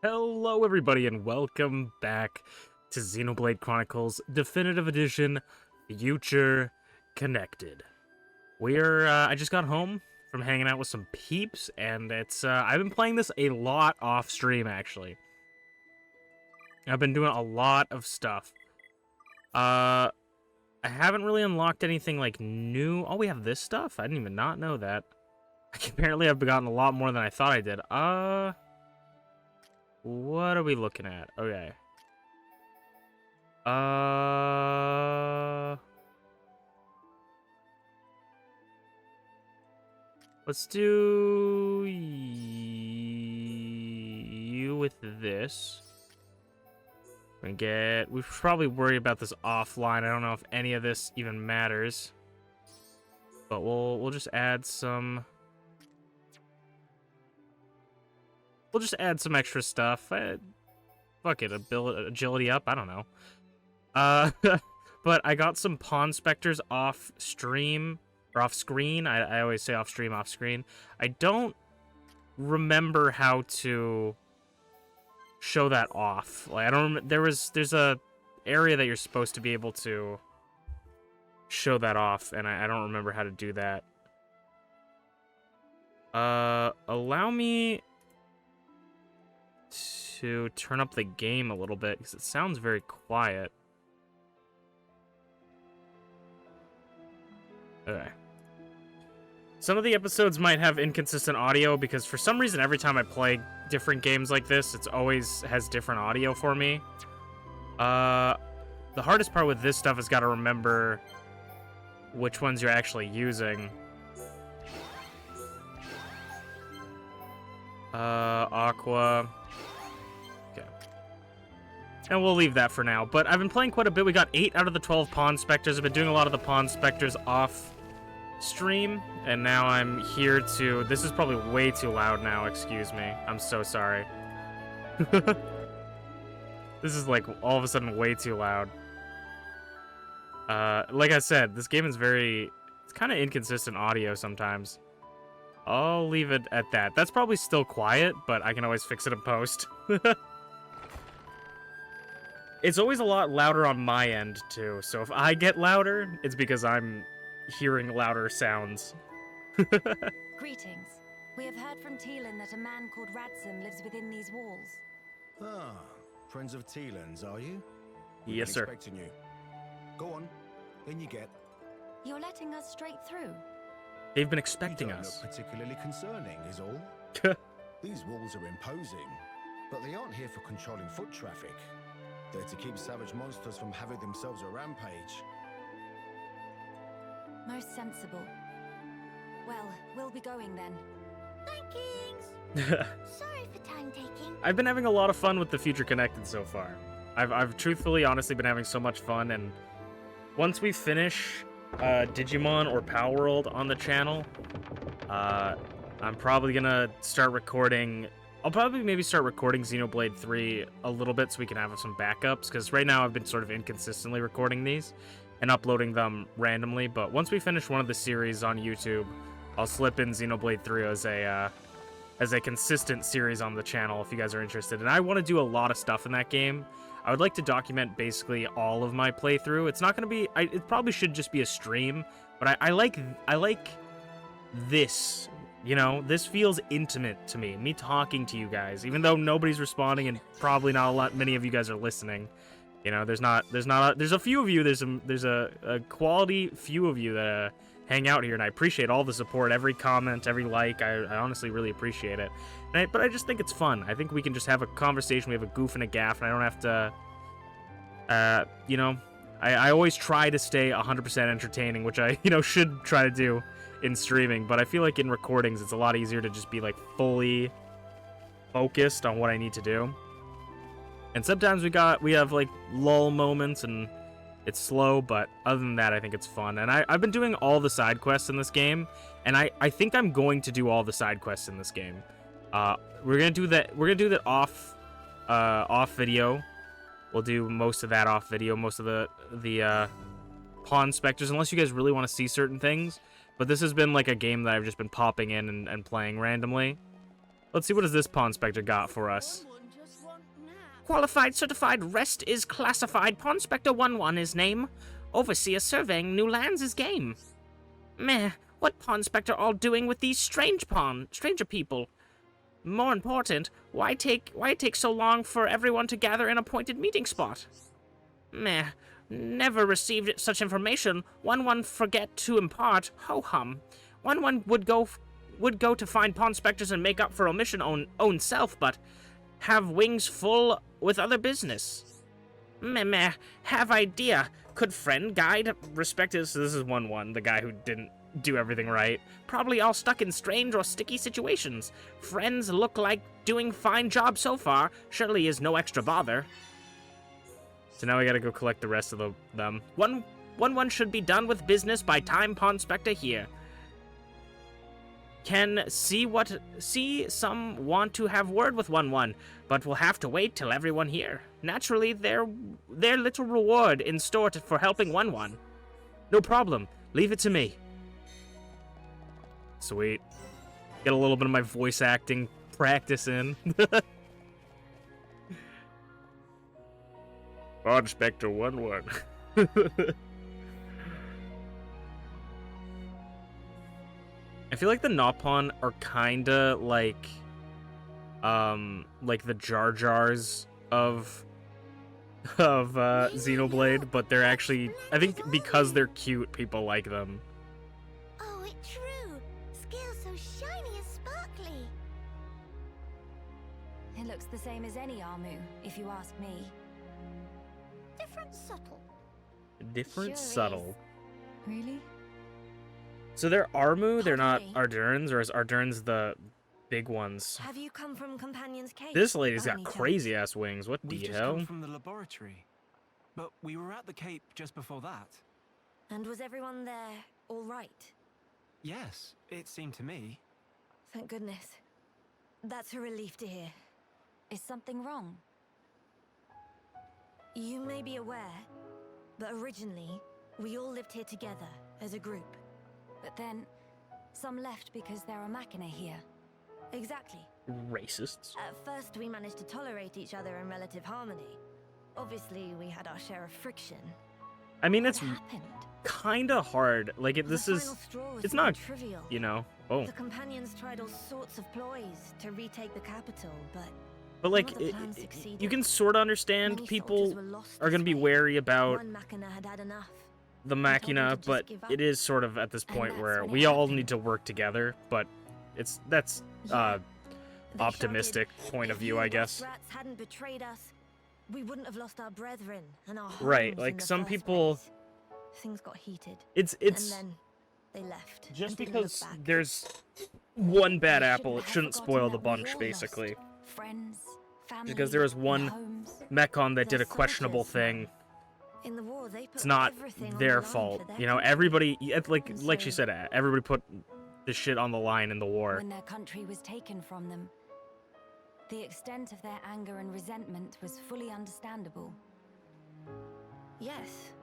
Hello everybody and welcome back to Xenoblade Chronicles Definitive Edition Future Connected. I just got home from hanging out with some peeps and I've been playing this a lot off stream actually. I've been doing a lot of stuff. I haven't really unlocked anything like new. Oh, we have this stuff? I didn't even not know that. Apparently I've gotten a lot more than I thought I did. What are we looking at? Okay. Let's do you with this. We should probably worry about this offline. I don't know if any of this even matters. But we'll just add some. We'll just add some extra stuff. Fuck it, agility up. I don't know. But I got some pawn specters off stream or off screen. I always say off stream, off screen. I don't remember how to show that off. Like I don't. There's a area that you're supposed to be able to show that off, and I don't remember how to do that. Allow me to turn up the game a little bit because it sounds very quiet. Okay. Some of the episodes might have inconsistent audio because for some reason every time I play different games like this, it's always has different audio for me. The hardest part with this stuff is got to remember which ones you're actually using. Aqua. Okay. And we'll leave that for now. But I've been playing quite a bit. We got 8 out of the 12 Pawn Specters. I've been doing a lot of the Pawn Specters off stream. And now I'm here to... This is probably way too loud now. Excuse me. I'm so sorry. This is like all of a sudden way too loud. Like I said, this game is very... It's kind of inconsistent audio sometimes. I'll leave it at that. That's probably still quiet, but I can always fix it in post. It's always a lot louder on my end, too. So if I get louder, it's because I'm hearing louder sounds. Greetings. We have heard from Teelan that a man called Radsome lives within these walls. Ah, friends of Teelan's, are you? Yes, sir. Expecting you. Go on. In you get. You're letting us straight through. They've been expecting You don't us. look particularly concerning, is all. These walls are imposing, but they aren't here for controlling foot traffic. They're to keep savage monsters from having themselves a rampage. Most sensible. Well, we'll be going then. Thanks. Sorry for time taking. I've been having a lot of fun with the Future Connected so far. I've truthfully, honestly been having so much fun, and once we finish Digimon or Power World on the channel, I'm probably gonna start recording. I'll probably maybe start recording Xenoblade 3 a little bit so we can have some backups, because right now I've been sort of inconsistently recording these and uploading them randomly, but once we finish one of the series on YouTube, I'll slip in Xenoblade 3 as a consistent series on the channel if you guys are interested. And I want to do a lot of stuff in that game. I would like to document basically all of my playthrough. It's not going to be... it probably should just be a stream, but I like this. You know, this feels intimate to me. Me talking to you guys, even though nobody's responding and probably not many of you guys are listening. You know, there's a few of you. There's a quality few of you that hang out here, and I appreciate all the support, every comment, every like. I honestly really appreciate it. But I just think it's fun. I think we can just have a conversation. We have a goof and a gaff, and I don't have to, you know, I always try to stay 100% entertaining, which I, should try to do in streaming, but I feel like in recordings it's a lot easier to just be like fully focused on what I need to do. And sometimes we have like lull moments and it's slow, but other than that I think it's fun. And I've been doing all the side quests in this game, and I think I'm going to do all the side quests in this game. We're gonna do that off video. We'll do most of that off video, most of the pawn specters, unless you guys really want to see certain things. But this has been like a game that I've just been popping in and playing randomly. Let's see, what does this pawn specter got for us? Someone just Qualified, certified, rest is classified. Pawn Spectre 1-1 is name. Overseer surveying new lands is game. Meh, what Pawn Spectre all doing with these stranger people? More important, why take so long for everyone to gather in appointed meeting spot? Meh, never received such information. 1-1 forget to impart. Ho-hum. 1-1 would go to find Pawn Spectres and make up for omission own self, but have wings full with other business. Meh, have idea. Could friend, guide, respected. So this is 1-1, the guy who didn't do everything right. Probably all stuck in strange or sticky situations. Friends look like doing fine job so far. Surely is no extra bother. So now we gotta go collect the rest of them. 1-1 should be done with business by time Pawn Spectre here. Can see some want to have word with 1-1, but we'll have to wait till everyone here. Naturally, their little reward in store for helping 1-1. No problem. Leave it to me. Sweet. Get a little bit of my voice acting practice in. Pawn Spectre 1-1. I feel like the Nopon are kinda like the Jar Jars of Xenoblade, but they're actually, I think because they're cute, people like them. Oh, it's true. Scales so shiny and sparkly. It looks the same as any Armu, if you ask me. Different subtle. Different Sure subtle. Really? So they're Armu, they're not Okay. Ardurns, or is Ardurns the big ones? Have you come from Companion's Cave? This lady's by got any chance? crazy ass wings. What the We've just hell? come from the laboratory, but we were at the Cape just before that. And was everyone there all right? Yes, it seemed to me. Thank goodness. That's a relief to hear. Is something wrong? You may be aware, but originally, we all lived here together as a group. But then, some left because there are Machina here. Exactly. Racists. At first, we managed to tolerate each other in relative harmony. Obviously, we had our share of friction. I mean, What it's happened? kinda hard. Like, this The is, final straw was it's not not, trivial. you know, oh. The companions tried all sorts of ploys to retake the capital, But, like, none of the plans succeeded. you can sort of understand many people soldiers were lost are gonna this be way. wary about One Machina had had enough. the told them Machina, to just but give up. it is sort of at this And point that's where when it we all happened. need to work together, but that's Yeah. They optimistic shouted, point of "If view, you I guess. rats hadn't betrayed us, we wouldn't have lost our brethren and our Right, homes like, in the some first people- place." Things got heated, It's and then they left. just and didn't look because back. there's one bad We apple, it have shouldn't forgotten spoil the that we bunch, all basically. lost friends, family, Because there was one and homes. Mechon that did a They're questionable soldiers, man. thing. In the war, they put It's not everything on their the line fault. for their You know, country. everybody, like And she so- said, everybody put the shit on the line in the war. When their country was taken from them. The extent of their anger and resentment was fully understandable. Yes.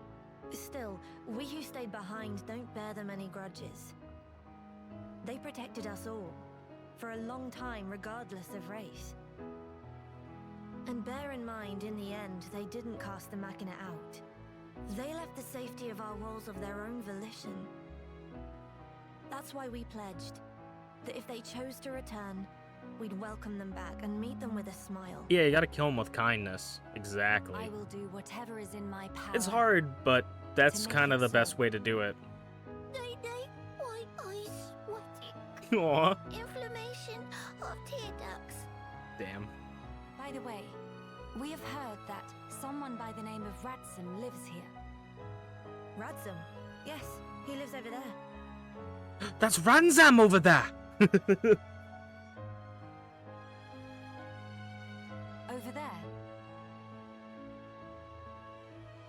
Still, we who stayed behind don't bear them any grudges. They protected us all, for a long time regardless of race. And bear in mind, in the end, they didn't cast the Machina out. They left the safety of our walls of their own volition. That's why we pledged that if they chose to return, we'd welcome them back and meet them with a smile. Yeah, you gotta kill them with kindness. Exactly. I will do whatever is in my power. It's hard, but that's make kind of it the so. best way to do it. Night-night, white eyes sweating. Aw. Inflammation of tear ducts. Damn. By the way, we have heard that someone by the name of Radsum lives here. Radsum? Yes, he lives over there. That's Ranzam over there! Over there.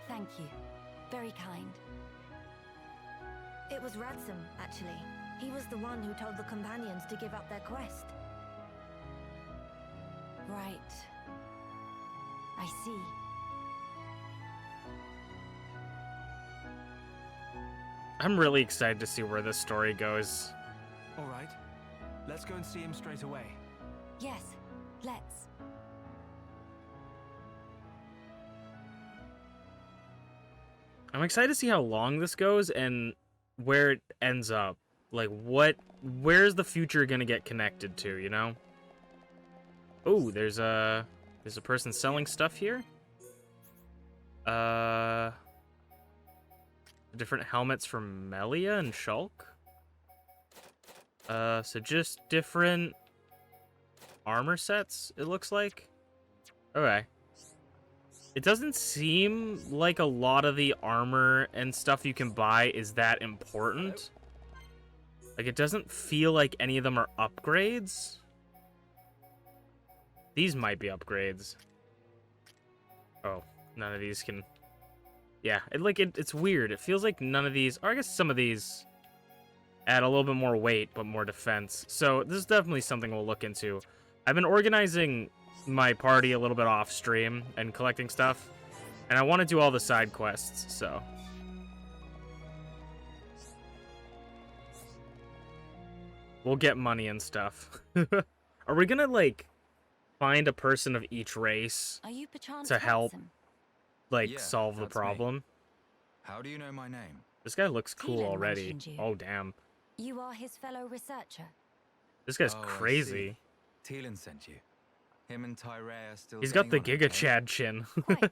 Thank you. Very kind. It was Radsum, actually. He was the one who told the companions to give up their quest. Right. I see. I'm really excited to see where this story goes. All right, let's go and see him straight away. Yes, let's. I'm excited to see how long this goes and where it ends up. Like, where's the future gonna get connected to, you know? Oh, there's a person selling stuff here. Different helmets from Melia and Shulk. So just different armor sets, it looks like. Okay. It doesn't seem like a lot of the armor and stuff you can buy is that important. Like, it doesn't feel like any of them are upgrades. These might be upgrades. Oh, none of these can... Yeah, it's weird. It feels like none of these... Or I guess some of these add a little bit more weight, but more defense. So this is definitely something we'll look into. I've been organizing my party a little bit off stream and collecting stuff, and I want to do all the side quests, so... We'll get money and stuff. Are we gonna, like, find a person of each race Are you perchance to help, handsome? like, Yeah, solve the that's me. problem? How do you know my name? This guy looks cool Thielen already. mentioned you. Oh, damn. You are his fellow researcher. This guy's Oh, I crazy. see. Thielen sent you. Him and Tyree are still He's got the getting on, Giga okay? Chad chin. Quite.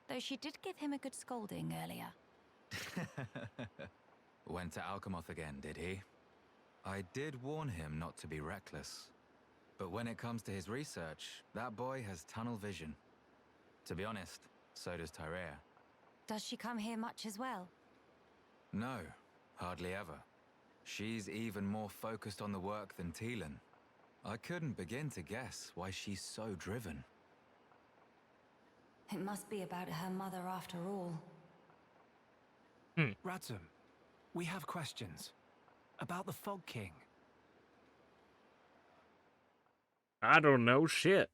Though she did give him a good scolding earlier. Went to Alchemoth again, did he? I did warn him not to be reckless. But when it comes to his research, that boy has tunnel vision. To be honest, so does Tyree. Does she come here much as well? No, hardly ever. She's even more focused on the work than Thielen. I couldn't begin to guess why she's so driven. It must be about her mother after all. Radzum, we have questions. About the Fog King. I don't know shit.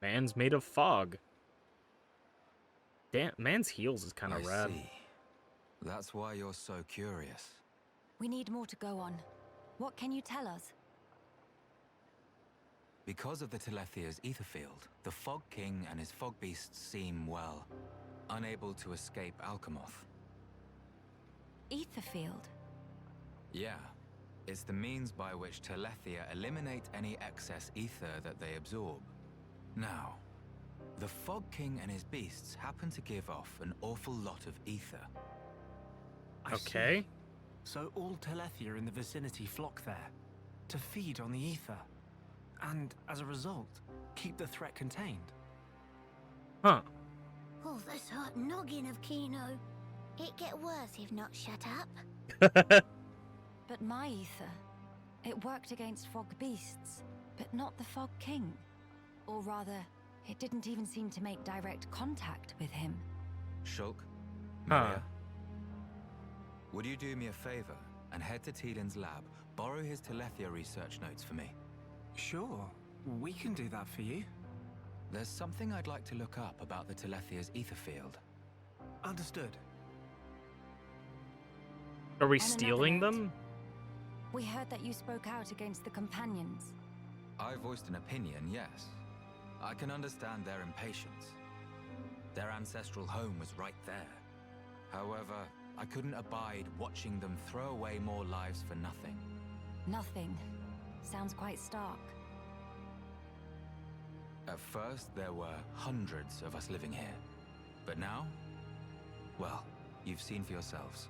Man's made of fog. Damn, man's heels is kind of I rad. see. That's why you're so curious. We need more to go on. What can you tell us? Because of the Telethia's ether field, the Fog King and his fog beasts seem, well, unable to escape Alchemoth. Ether field? Yeah. It's the means by which Telethia eliminate any excess ether that they absorb. Now, the Fog King and his beasts happen to give off an awful lot of ether. Okay. So all Telethia in the vicinity flock there, to feed on the ether, and as a result, keep the threat contained. Huh. Oh, this hot noggin of Kino. It get worse if not shut up. But my ether, it worked against fog beasts, but not the Fog King. Or rather, it didn't even seem to make direct contact with him. Shulk? Huh. Melia? Would you do me a favor and head to Thielen's lab, borrow his Telethia research notes for me? Sure, we can do that for you. There's something I'd like to look up about the Telethia's ether field. Understood. Are we On another stealing note, them? We heard that you spoke out against the companions. I voiced an opinion, yes. I can understand their impatience. Their ancestral home was right there. However, I couldn't abide watching them throw away more lives for nothing. Nothing. Sounds quite stark. At first, there were hundreds of us living here. But now, well, you've seen for yourselves.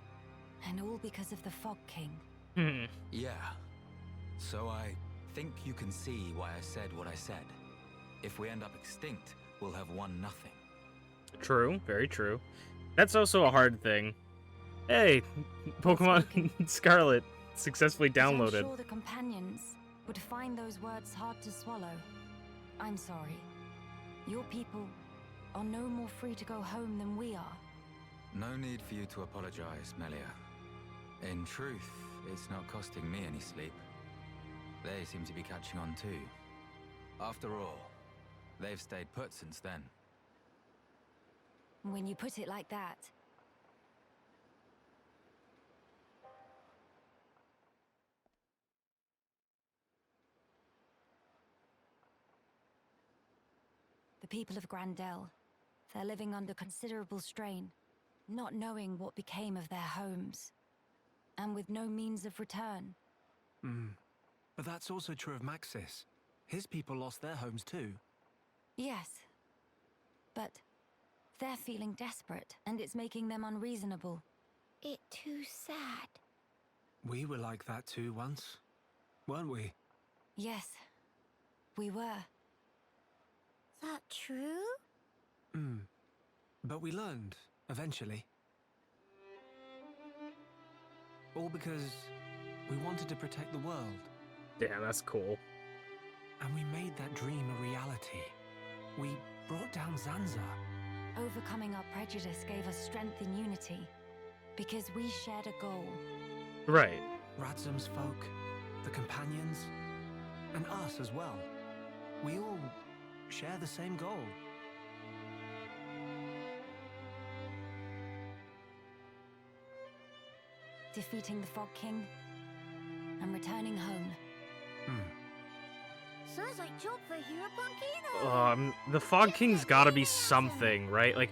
And all because of the Fog King. Yeah. So I think you can see why I said what I said. If we end up extinct, we'll have won nothing. True, very true. That's also a hard thing. Hey, Pokemon Scarlet successfully But I'm downloaded. sure the companions would find those words hard to swallow. I'm sorry. Your people are no more free to go home than we are. No need for you to apologize, Melia. In truth, it's not costing me any sleep. They seem to be catching on too. After all, they've stayed put since then. When you put it like that. The people of Grandel, they're living under considerable strain, not knowing what became of their homes, and with no means of return. But that's also true of Maxis. His people lost their homes too. Yes, but they're feeling desperate, and it's making them unreasonable. It too sad. We were like that too once, weren't we? Yes, we were. That true? But we learned, eventually. All because we wanted to protect the world. Damn, that's cool. And we made that dream a reality. We brought down Zanza. Overcoming our prejudice gave us strength and unity, because we shared a goal. Right. Radzum's folk, the companions, and us as well. We all share the same goal. Defeating the Fog King and returning home. Sounds like job for Hero Punkino. The Fog King's gotta be something, right? Like,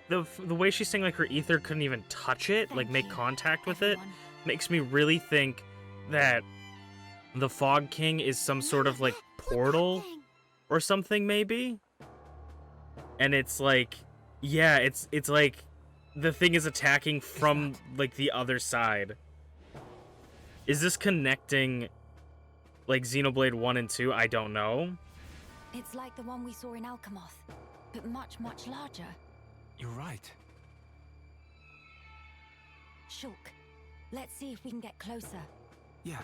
the way she's saying, like, her ether couldn't even touch it, like, make contact with it, makes me really think that the Fog King is some sort of, like, portal or something, maybe? And it's like, yeah, it's like the thing is attacking from, like, the other side. Is this connecting, like, Xenoblade 1 and 2? I don't know. It's like the one we saw in Alchemoth, but much, much larger. You're right. Shulk, let's see if we can get closer. Yeah.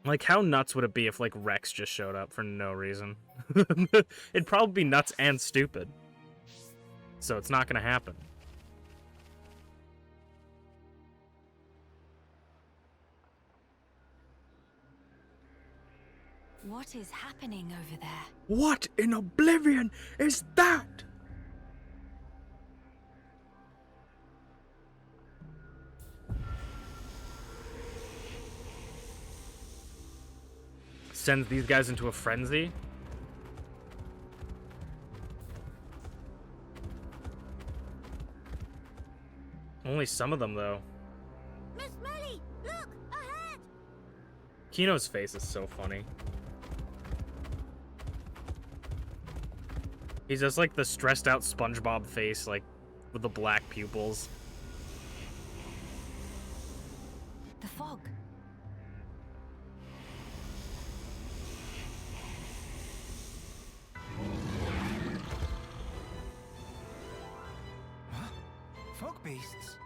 Like, how nuts would it be if, like, Rex just showed up for no reason? It'd probably be nuts and stupid. So it's not gonna happen. What is happening over there? What in oblivion is that? Sends these guys into a frenzy. Only some of them, though. Miss Melly, look ahead. Kino's face is so funny. He's just like the stressed out SpongeBob face, like with the black pupils. The fog. Huh? Fog beasts?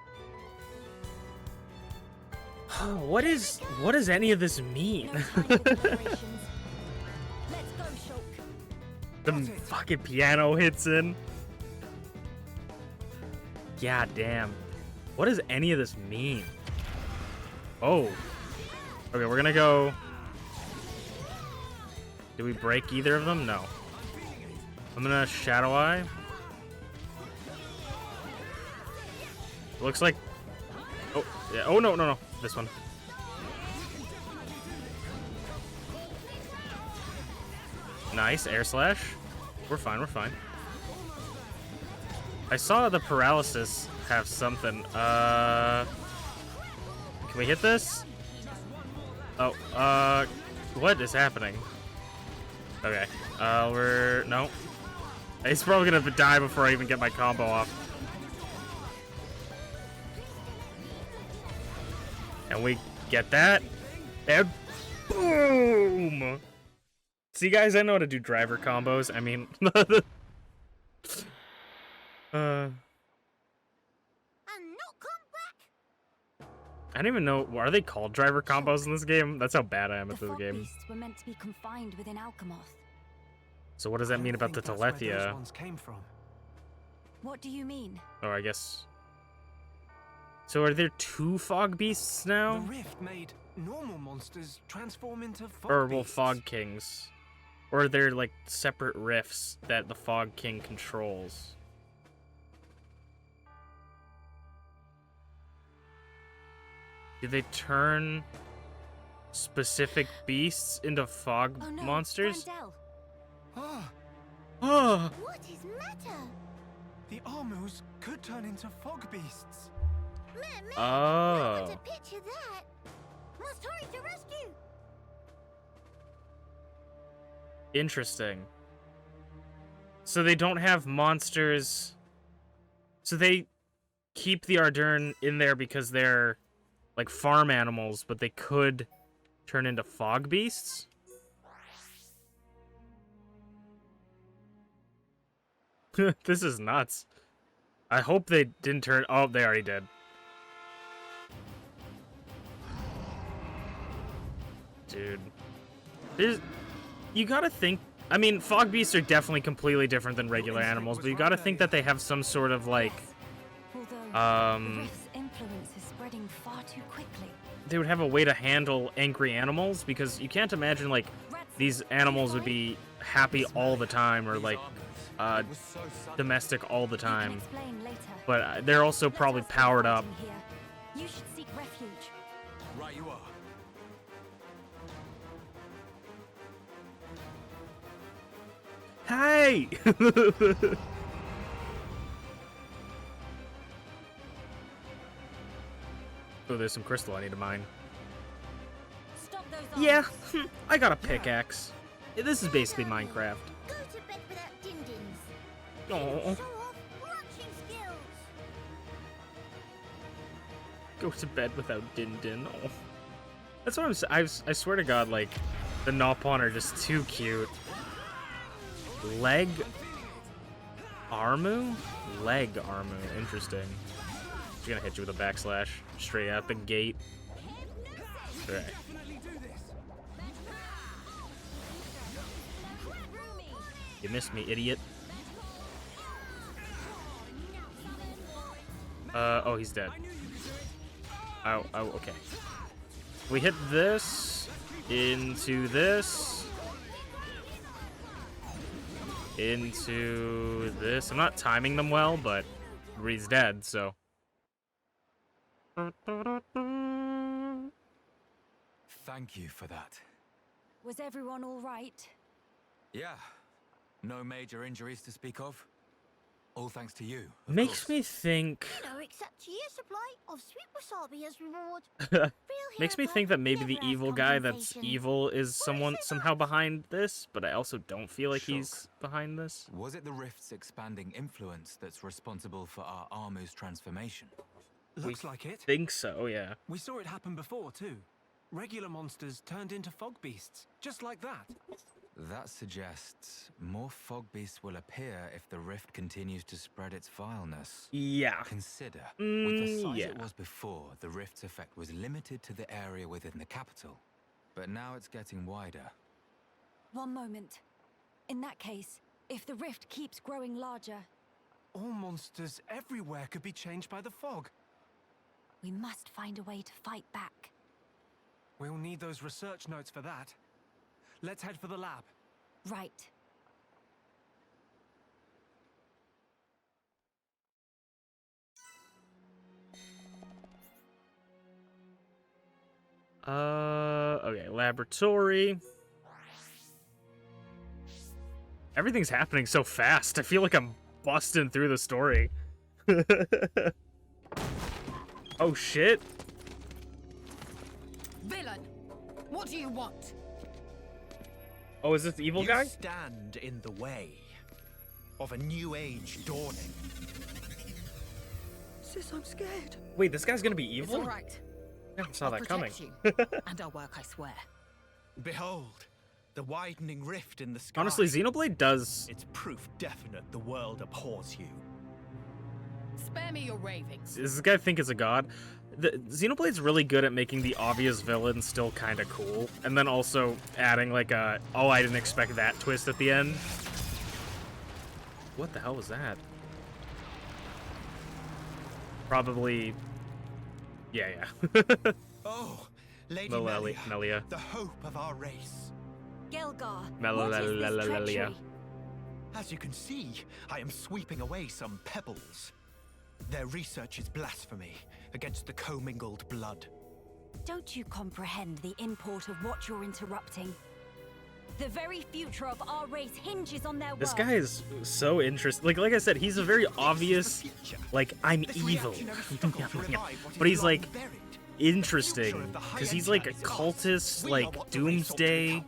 What does any of this mean? No time for preparations. Let's go, Shulk. The fucking piano hits in. God damn. What does any of this mean? Oh. Okay, we're gonna go. Did we break either of them? No. I'm gonna Shadow Eye. Looks like. Oh, yeah. Oh, no. This one. Nice. Air Slash. We're fine. I saw the paralysis have something. Can we hit this? Oh, what is happening? Okay. No. He's probably gonna die before I even get my combo off. And we get that. And boom! See, guys, I know how to do driver combos. I mean, And not come back. I don't even know. Are they called driver combos in this game? That's how bad I am The at this fog game. beasts were meant to be confined within Alchemoth. So what does that mean about the I don't think that's where those Telethia? ones came from. What do you mean? Oh, I guess. So are there two fog beasts now? The rift made normal monsters transform into fog Or, well, beasts. fog kings. Or are there, like, separate rifts that the Fog King controls? Did they turn specific beasts into fog Oh no, monsters? Brandel. Ah, Oh, What is matter? the Armus could turn into fog beasts. Man, I want oh. to picture that. Must hurry to rescue. Interesting. So they don't have monsters. So they keep the Ardern in there because they're like farm animals, but they could turn into fog beasts? This is nuts. I hope they didn't turn... Oh, they already did. Dude. There's... You gotta think... I mean, fog beasts are definitely completely different than regular animals, but you gotta think that they have some sort of, like... Although the rift's influence is spreading far too quickly. They would have a way to handle angry animals, because you can't imagine, like, these animals would be happy all the time, or, like, domestic all the You can time. explain later. But they're also Let probably us stay powered up. fighting here. You should seek refuge. Right you are. Hey! Oh, there's some crystal I need to mine. Stop those Yeah, arms. I got a pickaxe. This is basically Minecraft. Go to bed without din-dins. Oh, Show off watching skills. go to bed without Din Din. Oh. That's what I swear to God, like, the Nopon are just too cute. Leg Armu? Leg Armu. Interesting. She's gonna hit you with a backslash straight out the gate. Alright. You missed me, idiot. Oh, he's dead. Oh, okay. We hit this into this into this. I'm not timing them well, but Reed's dead, so. Thank you for that. Was everyone all right? Yeah. No major injuries to speak of. All thanks to you. of Makes course. me think. No, except a year's supply of sweet wasabi as reward. Makes me think that maybe the evil guy that's evil is somehow behind this, but I also don't feel like he's behind this. Was it the rift's expanding influence that's responsible for our Armu's transformation? Looks like it. Think so, yeah. We saw it happen before, too. Regular monsters turned into fog beasts, just like that. That suggests more fog beasts will appear if the rift continues to spread its vileness. Yeah. Consider, with the size yeah. it was before, the rift's effect was limited to the area within the capital. But now it's getting wider. One moment. In that case, if the rift keeps growing larger, All monsters everywhere could be changed by the fog. we must find a way to fight back. We'll need those research notes for that. Let's head for the lab. Right. Okay, laboratory. Everything's happening so fast. I feel like I'm busting through the story. Oh shit. Villain, what do you want? Oh, is this the evil guy? You stand in the way of a new age dawning. Sis, I'm scared. Wait, this guy's gonna be It's evil? all right. I never saw I'll that coming. protect you. And our work, I swear. Behold, the widening rift in the sky. Honestly, Xenoblade does. It's proof definite the world abhors you. Spare me your ravings. Does this guy think it's a god? The Xenoblade's really good at making the obvious villain still kind of cool, and then also adding like a "oh, I didn't expect that" twist at the end. What the hell was that? Probably. Yeah. Oh, Lady Melia. Melia, the hope of our race. Gelgar, what is this Melia. treachery? As you can see, I am sweeping away some pebbles. Their research is blasphemy against the commingled blood. Don't you comprehend the import of what you're interrupting? The very future of our race hinges on their This work. guy is so interesting. Like I said, he's a very obvious, like, I'm evil. But he's like interesting because he's like a cultist, like doomsday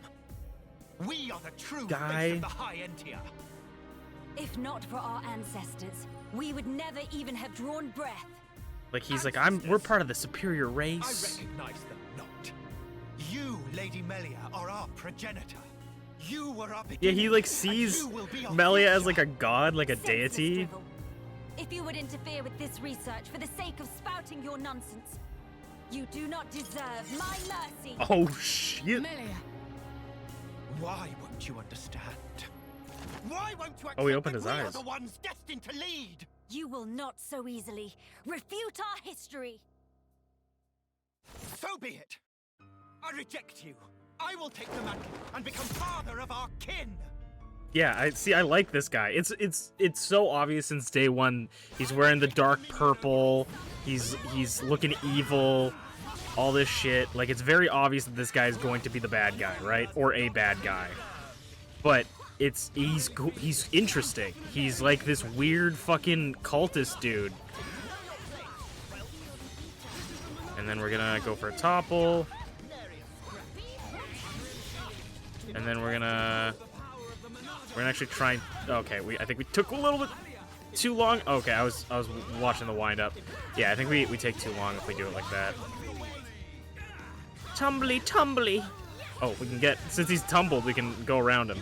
guy. If not for our ancestors, we would never even have drawn breath. Like he's like, we're part of the superior race. I recognize them not. You, Lady Melia, are our progenitor. You were our Yeah, he like sees Melia as like a god, like a deity. Drivel. If you would interfere with this research for the sake of spouting your nonsense, you do not deserve my mercy. Oh shit. Melia. Why won't you understand? Why won't you accept Oh, he opened his that we eyes. are the ones destined to lead? You will not so easily refute our history. So be it. I reject you. I will take the mantle and become father of our kin. Yeah, I like this guy. It's so obvious since day one. He's wearing the dark purple. He's looking evil. All this shit. Like, it's very obvious that this guy is going to be the bad guy, right? Or a bad guy. But he's interesting. He's like this weird fucking cultist dude. And then we're gonna go for a topple. And then we're gonna actually try and, okay, I think we took a little bit too long. Okay, I was watching the wind up. Yeah, I think we take too long if we do it like that. Tumbly, tumbly. Oh, we can get, since he's tumbled, we can go around him.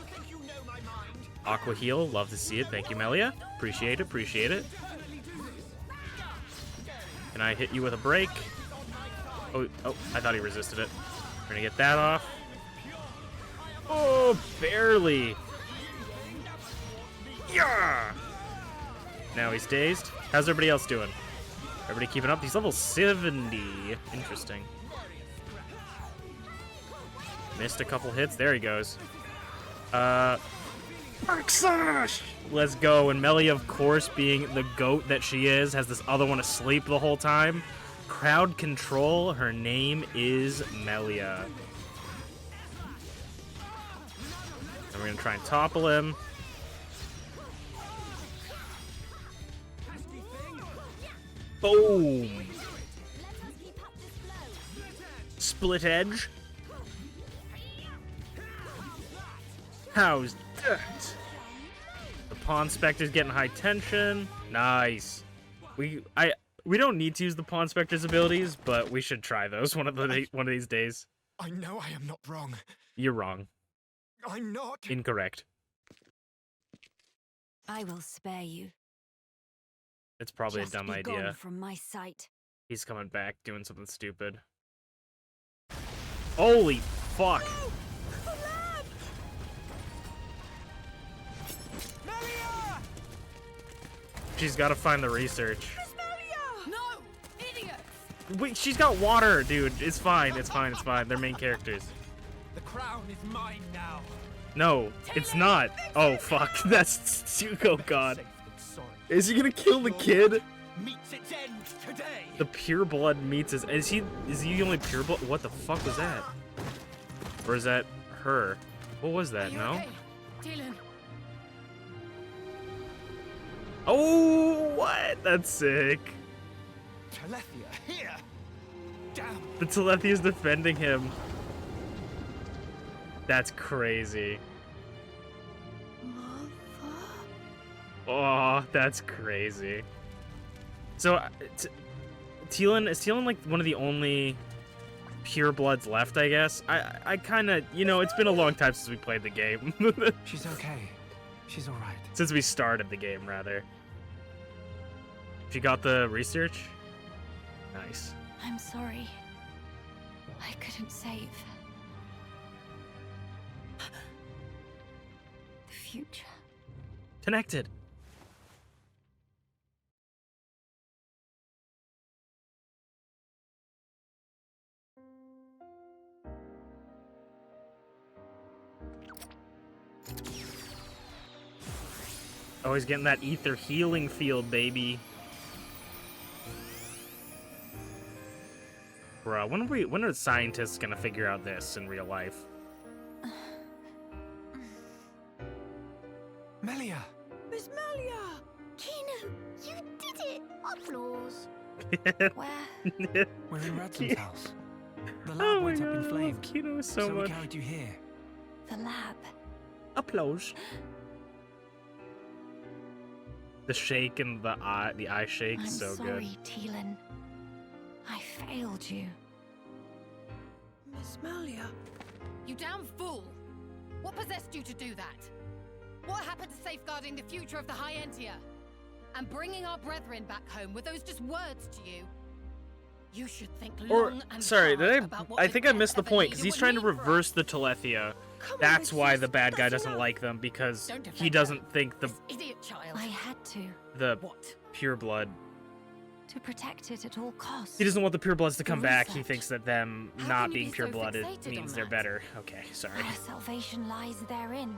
Aqua heal, love to see it. Thank you, Melia. Appreciate it, appreciate it. Can I hit you with a break? Oh, I thought he resisted it. We're gonna get that off. Oh, barely. Yeah. Now he's dazed. How's everybody else doing? Everybody keeping up? He's level 70. Interesting. Missed a couple hits. There he goes. Let's go. And Melia, of course, being the goat that she is, has this other one asleep the whole time. Crowd control. Her name is Melia. And we're gonna try and topple him. Boom. Split edge. How's that? The Pawn Spectre's getting high tension. Nice. We don't need to use the Pawn Spectre's abilities, but we should try those one of these days. I know I am not wrong. You're wrong. I'm not. Incorrect. I will spare you. It's probably Just a dumb be idea. gone from my sight. He's coming back doing something stupid. Holy fuck. She's got to find the research. No! Idiots! Wait, she's got water, dude. It's fine. It's fine. It's fine. They're main characters. The crown is mine now. No, it's not. Oh fuck. That's oh god. Safe and sorry. Is he gonna kill the kid? Meets its end today. The pure blood meets his. Is he the only pure blood? What the fuck was that? Or is that her? What was that? No. Okay. Dylan. Oh, what? That's sick. Telethia, here. Damn. The Telethia's defending him. That's crazy. Oh, that's crazy. So, Teal'c is Teal'c like one of the only pure bloods left, I guess? I kind of, it's been a long time since we played the game. She's okay. She's all right. Since we started the game, rather. She got the research? Nice. I'm sorry. I couldn't save the future. Connected. Oh, he's getting that ether healing field, baby. Bruh, when are scientists gonna figure out this in real life? Melia! Miss Melia! Kino, you did it! Applause. Where? We're in Radsom's house. The lab Oh my went god, up in I love flames, Kino so we much. carried you here. The lab. Applause. The shake and the eye shake, I'm so sorry, Teelan. I failed you. Miss Melia. You damn fool! What possessed you to do that? What happened to safeguarding the future of the High Entia? And bringing our brethren back home, were those just words to you? You should think long and sorry, hard about what I the think I death missed the of a point, leader because he's would trying to mean for reverse us. the Telethia. Come on, That's why sis, the bad guy that's doesn't enough. like them, because Don't defend he her. doesn't think This idiot child. I had to What? pure blood. protect it at all costs. He doesn't want the pure bloods to come back. He research. thinks that them How not can you being be so pure blooded fixated on means they're that? better. Okay, sorry. Our salvation lies therein.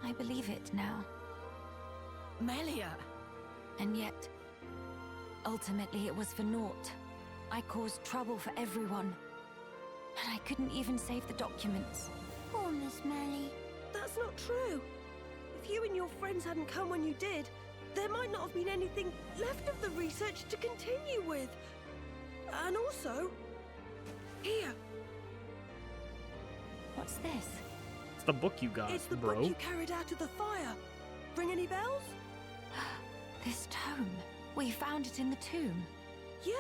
I believe it now. Melia! And yet, ultimately it was for naught. I caused trouble for everyone. And I couldn't even save the documents. Poor Miss Melly. That's not true. If you and your friends hadn't come when you did, there might not have been anything left of the research to continue with. And also, here, What's this? It's the book you got, it's the bro. book you carried out of the fire. Ring any bells? This tome. We found it in the tomb. Yeah,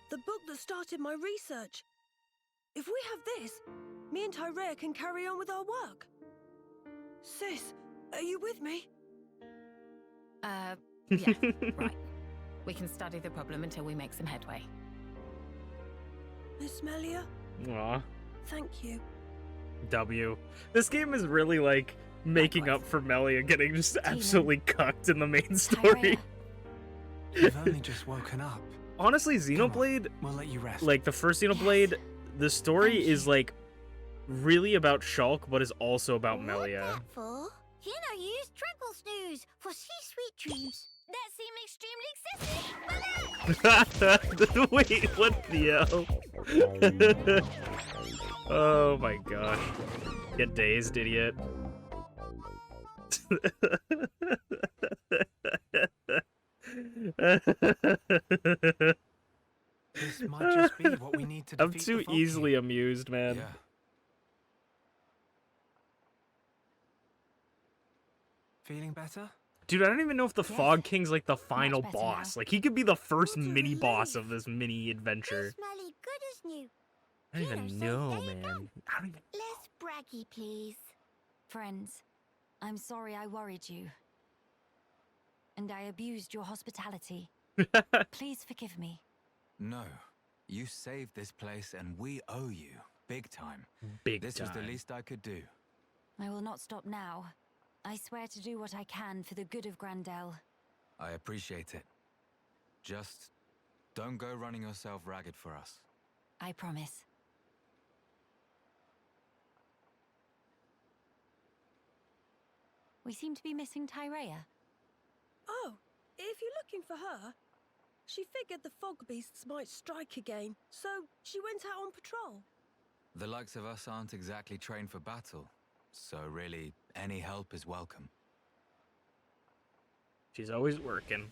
the book that started my research. If we have this, me and Tyrea can carry on with our work. Sis, are you with me? Yeah, right. We can study the problem until we make some headway. Miss Melia, Aw, thank you. W. This game is really like making up for Melia getting just absolutely cucked in the main story. Tyrea, You've only just woken up. Honestly, Come on, Xenoblade, We'll let you rest. like the first Xenoblade, the story Thank is you. like really about Shulk, but is also about What Melia. that for? Use Tranquil Snooze for sweet dreams. That seemed extremely excessive. Wait, what the hell? Oh my gosh. Get dazed, idiot. This might just be what we need to defeat I'm too the Fog easily King. amused, man. Yeah. Feeling better? Dude, I don't even know if the Yes. Fog King's like the final better boss. now. Like, he could be the first What a mini boss relief. of this mini adventure. Miss Melly, good as new. I don't Kino even says know, there you man. I don't even... Less braggy, please. friends, I'm sorry I worried you. And I abused your hospitality. Please forgive me. No. You saved this place and we owe you. Big time. Big This was the time. least I could do. I will not stop now. I swear to do what I can for the good of Grandel. I appreciate it. Just don't go running yourself ragged for us. I promise. We seem to be missing Tyrea. Oh, if you're looking for her, she figured the fog beasts might strike again, so she went out on patrol. The likes of us aren't exactly trained for battle, so really, any help is welcome. She's always working.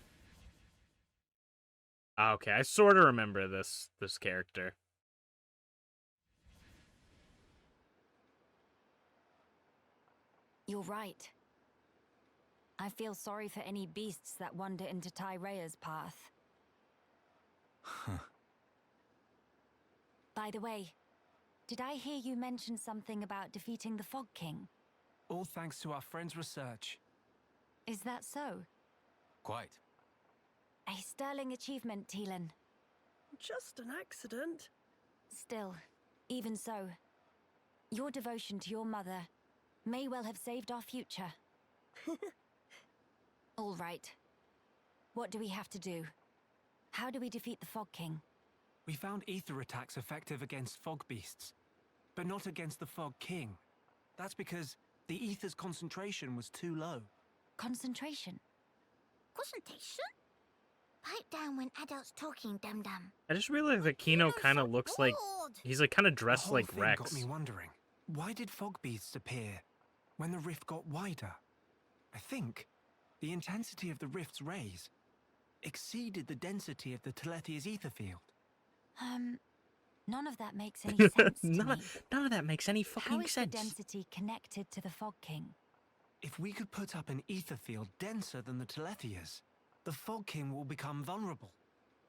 Okay, I sort of remember this character. You're right. I feel sorry for any beasts that wander into Tyrea's path. By the way, did I hear you mention something about defeating the Fog King? All thanks to our friend's research. Is that so? Quite. A sterling achievement, Teelan. Just an accident. Still, even so, your devotion to your mother may well have saved our future. All right. What do we have to do? How do we defeat the Fog King? We found ether attacks effective against fog beasts, but not against the Fog King. That's because the ether's concentration was too low. Concentration? Concentration? By Pipe down when adults talking, dum-dum. I just realized that Kino kind of looks like he's like kind of The dressed whole like thing Rex. got me wondering, why did fog beasts appear when the rift got wider? I think the intensity of the rift's rays exceeded the density of the Telethia's ether field. None of that makes any sense to me. None of that makes any How fucking is sense. the density connected to the Fog King? If we could put up an ether field denser than the Telethia's, the Fog King will become vulnerable.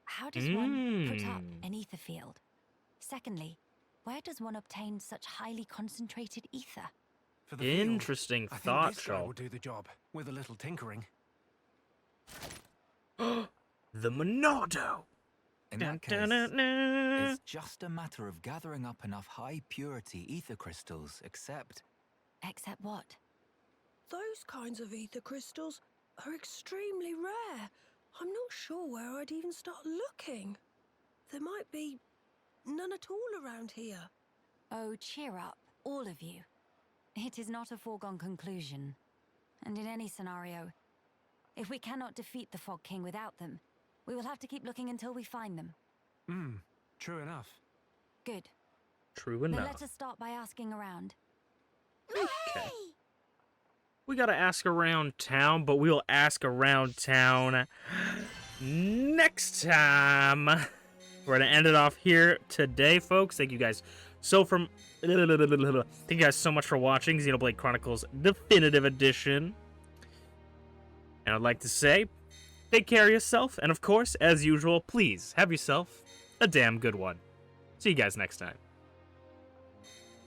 How does one put up an ether field? Secondly, where does one obtain such highly concentrated ether? For the field, Interesting I thought, think this guy Shaw. will do the job with a little tinkering. The Monado. In that case, it's just a matter of gathering up enough high-purity ether crystals, except... Except what? Those kinds of ether crystals are extremely rare. I'm not sure where I'd even start looking. There might be none at all around here. Oh, cheer up, all of you. It is not a foregone conclusion. And in any scenario, if we cannot defeat the Fog King without them, we will have to keep looking until we find them. True enough. Good. True Then enough. let us start by asking around. Okay. We gotta ask around town, but we'll ask around town next time. We're gonna end it off here today, folks. Thank you guys thank you guys so much for watching Xenoblade Chronicles Definitive Edition. And I'd like to say, take care of yourself, and of course, as usual, please have yourself a damn good one. See you guys next time.